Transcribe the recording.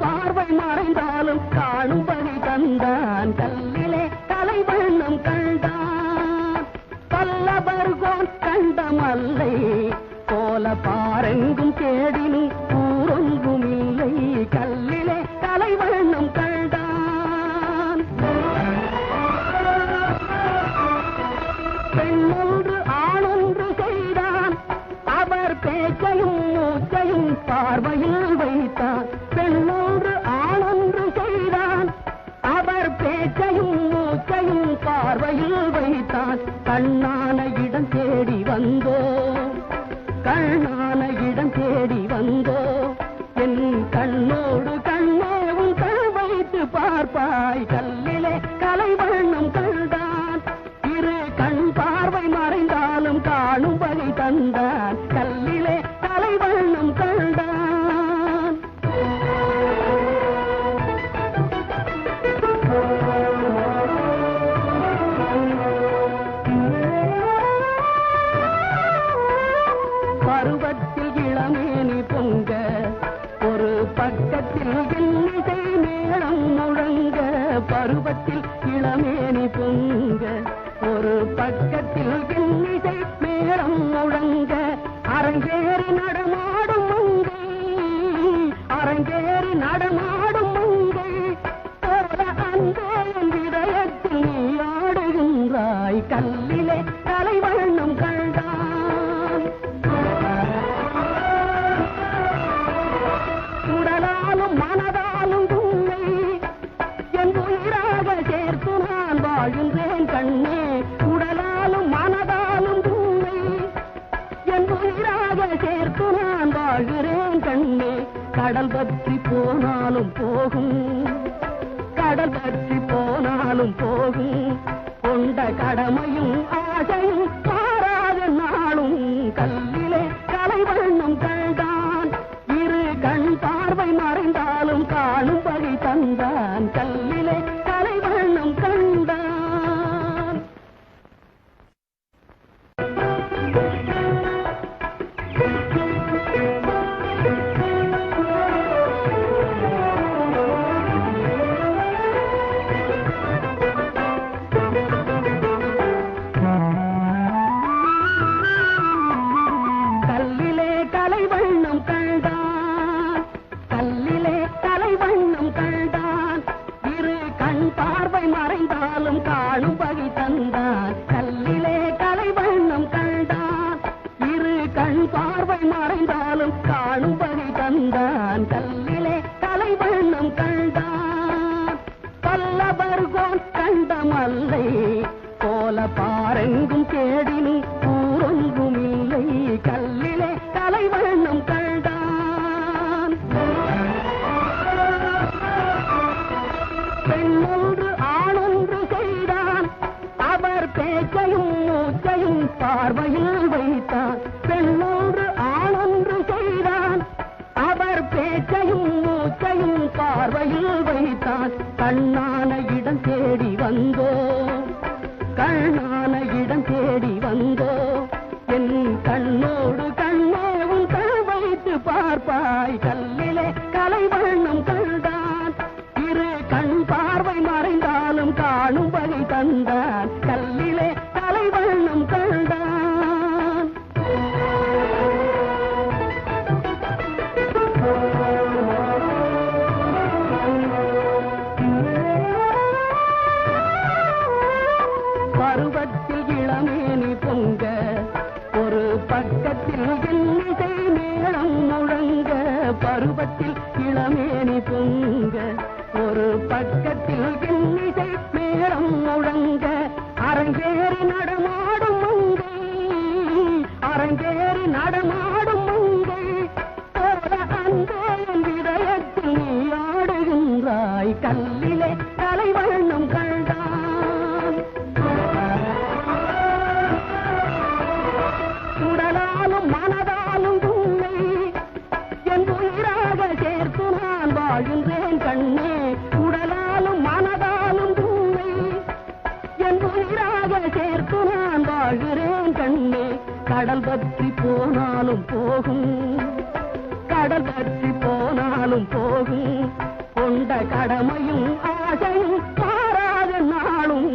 பார்வை மறைந்தாலும் காணும் வகை தந்தான் கல்லிலே கலைவண்ணம் கண்டான் பல்லவர்கோன் கண்டமல்லை போல பாரெங்கும் தேடினும் ஊரொன்றும் இல்லை கல்லிலே கலைவண்ணம் கண்டான் பெண்ணொன்று ஆணொன்று செய்தான் அவர் பேச்சையும் மூச்சையும் பார்வையில் வைத்தான் பெண்ணொன்று ஆணொன்று செய்தான் அவர் பேச்சையும் மூச்சையும் பார்வையில் வைத்தான் கண்ணான இடம் தேடி வந்தோ கண்ணான இடம் தேடி வந்தோ என் கண்ணோடு கண்ணேவும் கண் வைத்து பார்ப்பாய் கல்லிலே கலைவண்ணம் கண்டான் இரு கண் பார்வை மறைந்தாலும் காணும் வகை தந்தான் கல்லிலே கலைவண்ணம் கண்டான் பருவத்தில் இளமேனி பொங்க ஒரு பக்கத்தில் இன்னிசை மேளம் முழங்க பருவத்தில் இளமேனி பொங்க ஒரு பக்கத்தில் இன்னிசை மேளம் முழங்க அரங்கேறி நடமாடும் மங்கை அரங்கேறி நடமாடும் மங்கை போல அந்த இதயத்தில் நீ ஆடுகின்றாய் கல்லிலே கலைவண்ணம் கண்டான் உடலாலும் மனதாலும் உன்னை என் உயிராக சேர்த்து நான் வாழ்கின்றேன் கண்ணே உடலாலும் மனதாலும் உன்னை என் உயிராக சேர்த்து நான் வாழ்கிறேன் கண்ணே கடல் பற்றி போனாலும் போகும் கடல் பற்றி போனாலும் போகும் கொண்ட கடமையும் ஆசையும் மாறாத நாளும் கல்லிலே கலைவண்ணம் கண்டான் இரு கண் பார்வை மறைந்தாலும் காணும் வகை தந்தான் கல்லிலே கலைவண்ணம் கண்டான் கல்லிலே கலைவண்ணம் கண்டான் கல்லிலே கலைவண்ணம் கண்டான் இரு கண் பார்வை மறைந்தாலும் காணும் வகை தந்தான் கல்லிலே கலைவண்ணம் கண்டான் இரு கண் பார்வை மறைந்தாலும் காணும் வகை தந்தான் கல்லிலே கலைவண்ணம் கண்டான் பல்லவர்கோன் கண்டமல்லை போல பாரெங்கும் தேடினும் ஊரொன்றும் இல்லை கல்லிலே கலைவண்ணம் கண்டான் பெண்ணொன்று ஆணொன்று செய்தான் அவர் பேச்சையும் மூச்சையும் பார்வையில் வைத்தான் பெண்ணொன்று ஆணொன்று செய்தான் அவர் பேச்சையும் மூச்சையும் பார்வையில் வைத்தான் கண்ணான இடம் தேடி வந்தோ கண்ணான இடம் தேடி வந்தோ என் கண்ணோடு கண்ணேவும் கண் வைத்து பார்ப்பாய் கல்லிலே கலைவண்ணம் கண்டான் இரு கண் பார்வை மறைந்தாலும் காணும் வகை தந்தான் கல்லிலே கலைவண்ணம் கண்டான் பருவத்தில் இளமேனி பொங்க ஒரு பக்கத்தில் இன்னிசை மேளம் முழங்க பருவத்தில் இளமேனி பொங்க ஒரு பக்கத்தில் இன்னிசை மேளம் முழங்க அரங்கேறி நடமாடும் மங்கை அரங்கேறி நடமாடும் மங்கை போல அந்த இதயத்தில் நீ ஆடுகின்றாய் கல்லிலே கலைவண்ணம் கண்டான் உடலாலும் மனதாலும் உன்னை என் உயிராக சேர்த்து நான் வாழ்கின்றேன் கண்ணே உடலாலும் மனதாலும் உன்னை என் உயிராக சேர்த்து நான் வாழ்கிறேன் கண்ணே கடல் பற்றி போனாலும் போகும் கடல் பற்றி போனாலும் போனாலும் போகும் கொண்ட கடமையும் ஆசையும் மாறாத நாளும்